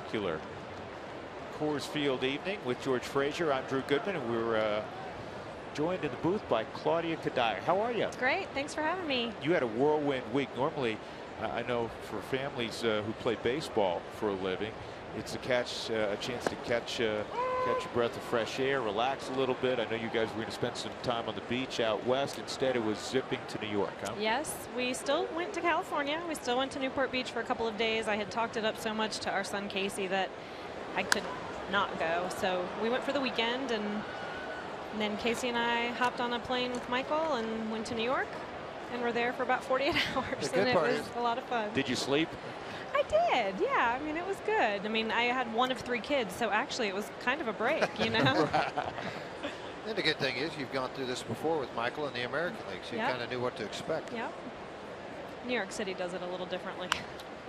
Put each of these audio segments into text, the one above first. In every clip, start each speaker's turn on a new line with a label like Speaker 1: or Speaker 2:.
Speaker 1: spectacular Coors Field evening with George Frazier. I'm Drew Goodman, and we're joined in the booth by Claudia Cuddyer. How are you?
Speaker 2: Great. Thanks for having me.
Speaker 1: You had a whirlwind week. Normally, I know for families who play baseball for a living, it's a chance to catch a breath of fresh air, relax a little bit. I know you guys were going to spend some time on the beach out west. Instead, it was zipping to New York, huh?
Speaker 2: Yes, we still went to California. We still went to Newport Beach for a couple of days. I had talked it up so much to our son Casey that I could not go. So we went for the weekend, and then Casey and I hopped on a plane with Michael and went to New York, and we're there for about 48 hours. And it was a lot of fun.
Speaker 1: Did you sleep?
Speaker 2: I did, yeah. I mean, it was good. I mean, I had one of 3 kids, so actually it was kind of a break, you know.
Speaker 3: And the good thing is you've gone through this before with Michael in the American League, so you kind of knew what to expect.
Speaker 2: Yep. New York City does it a little differently.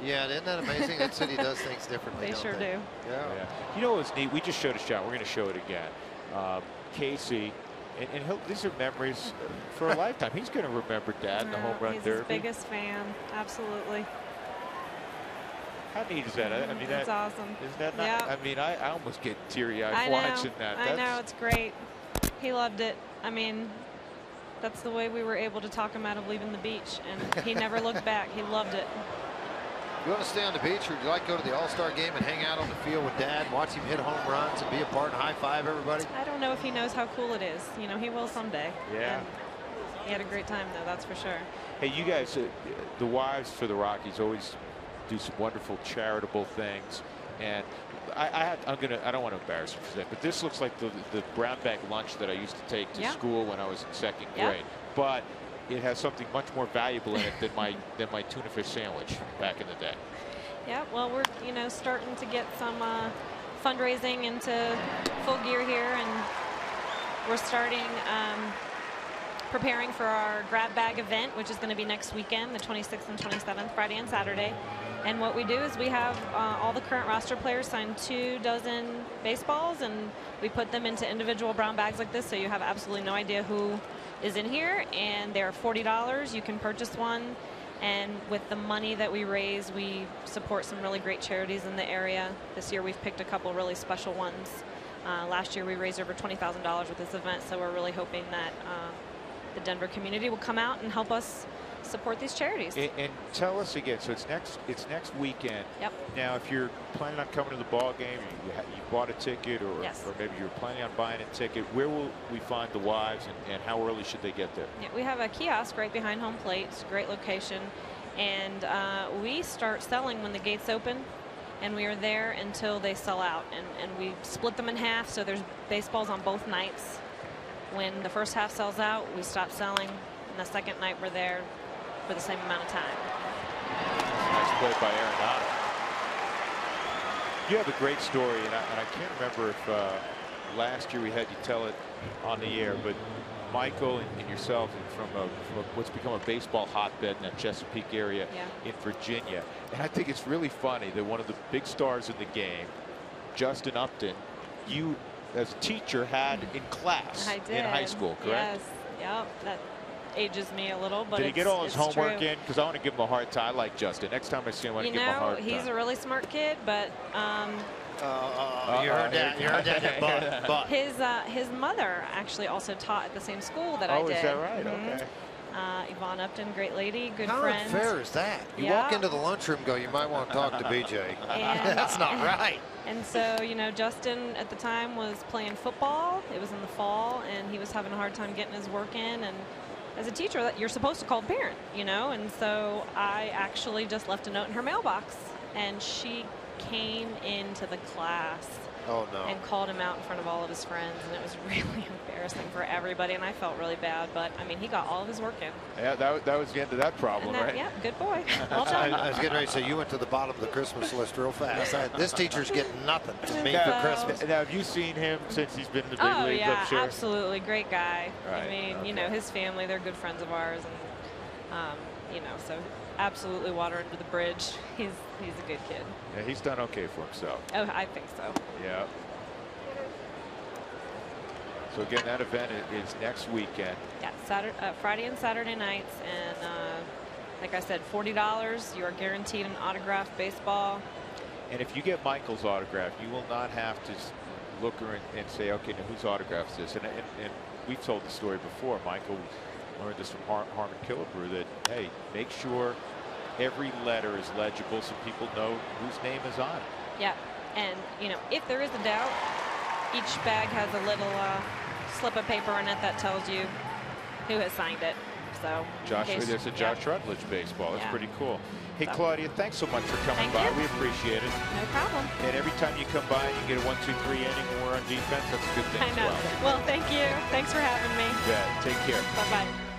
Speaker 3: Yeah, isn't that amazing? That city does things differently.
Speaker 2: They sure do.
Speaker 3: Yeah.
Speaker 1: You know what's neat? We just showed a shot. We're going to show it again. Casey, and these are memories for a lifetime. He's going to remember Dad in the home run derby.
Speaker 2: He's his biggest fan. Absolutely.
Speaker 1: How neat is that? I mean,
Speaker 2: that's awesome.
Speaker 1: Isn't that not?
Speaker 2: Yep.
Speaker 1: I mean, I almost get teary-eyed watching that.
Speaker 2: I know, it's great. He loved it. I mean, that's the way we were able to talk him out of leaving the beach, and he never looked back. He loved it.
Speaker 3: You want to stay on the beach, or would you like to go to the All-Star game and hang out on the field with Dad and watch him hit home runs and be a part and high-five everybody?
Speaker 2: I don't know if he knows how cool it is. You know, he will someday.
Speaker 1: Yeah.
Speaker 2: And he had a great time, though, that's for sure.
Speaker 1: Hey, you guys, the wives for the Rockies always do some wonderful charitable things, and I don't want to embarrass you for that, but this looks like the brown bag lunch that I used to take to school when I was in 2nd grade, but it has something much more valuable in it than my tuna fish sandwich back in the day.
Speaker 2: Yeah, well, we're starting to get some fundraising into full gear here, and we're starting preparing for our grab bag event, which is going to be next weekend, the 26th and 27th, Friday and Saturday. And what we do is we have all the current roster players sign 24 baseballs, and we put them into individual brown bags like this, so you have absolutely no idea who is in here. And they're $40. You can purchase one, and with the money that we raise, we support some really great charities in the area. This year we've picked a couple really special ones. Last year we raised over $20,000 with this event, so we're really hoping that the Denver community will come out and help us support these charities.
Speaker 1: And tell us again, so it's next weekend.
Speaker 2: Yep.
Speaker 1: Now, if you're planning on coming to the ball game, you bought a ticket, or maybe you're planning on buying a ticket, where will we find the wives, and how early should they get there?
Speaker 2: Yeah, we have a kiosk right behind home plate. It's a great location, and we start selling when the gates open, and we are there until they sell out, and we split them in half, so there's baseballs on both nights. When the first half sells out, we stop selling, and the second night we're there for the same amount of time.
Speaker 1: Nice play by Arenado. You have a great story, and I can't remember if last year we had you tell it on the air, but Michael and yourself from what's become a baseball hotbed in that Chesapeake area in Virginia. And I think it's really funny that one of the big stars in the game, Justin Upton, you as a teacher had in class in high school, correct?
Speaker 2: Yes. Yep. That ages me a little, but
Speaker 1: did he get all his homework in? Because I want to give him a hard time. I like Justin. Next time I see him, I want to give him a hard time.
Speaker 2: He's a really smart kid, but
Speaker 3: you heard that. You heard that. But
Speaker 2: his mother actually also taught at the same school that I did.
Speaker 1: Oh, is that right? Okay.
Speaker 2: Yvonne Upton, great lady, good
Speaker 3: friend.
Speaker 2: friend.
Speaker 3: How unfair is that? You walk into the lunchroom and go, you might want to talk to BJ. That's not right.
Speaker 2: And so, Justin at the time was playing football. It was in the fall, and he was having a hard time getting his work in. And as a teacher, you're supposed to call the parent, and so I actually just left a note in her mailbox, and she came into the class and called him out in front of all of his friends, and it was really embarrassing for everybody, and I felt really bad, but I mean, he got all of his work in.
Speaker 1: Yeah, that was the end of that problem, right?
Speaker 2: Yeah, good boy. Well done.
Speaker 3: I was getting ready to say, you went to the bottom of the Christmas list real fast. This teacher's getting nothing from me for Christmas.
Speaker 1: Now, have you seen him since he's been in the big leagues?
Speaker 2: Yeah,
Speaker 1: I'm sure?
Speaker 2: absolutely. Great guy.
Speaker 1: Right.
Speaker 2: I mean, his family, they're good friends of ours, and so absolutely water under the bridge. He's a good kid.
Speaker 1: Yeah, he's done okay for himself.
Speaker 2: Oh, I think so.
Speaker 1: Yeah. So again, that event is next weekend.
Speaker 2: Yeah, Friday and Saturday nights, and like I said, $40. You are guaranteed an autographed baseball.
Speaker 1: And if you get Michael's autograph, you will not have to look her and say, okay, now whose autograph is this? And we've told the story before. Michael learned this from Harmon Killebrew, that, hey, make sure every letter is legible so people know whose name is on it.
Speaker 2: Yeah. And, you know, if there is a doubt, each bag has a little slip of paper in it that tells you who has signed it. So
Speaker 1: there's a Josh Rutledge baseball. That's pretty cool. Hey,
Speaker 2: So.
Speaker 1: Claudia, thanks so much for coming by. We appreciate it.
Speaker 2: No problem.
Speaker 1: And every time you come by and you get a 1-2-3 inning and we're on defense, that's a good thing
Speaker 2: I know.
Speaker 1: as well.
Speaker 2: Well, thank you. Thanks for having me.
Speaker 1: Yeah, take care.
Speaker 2: Bye-bye.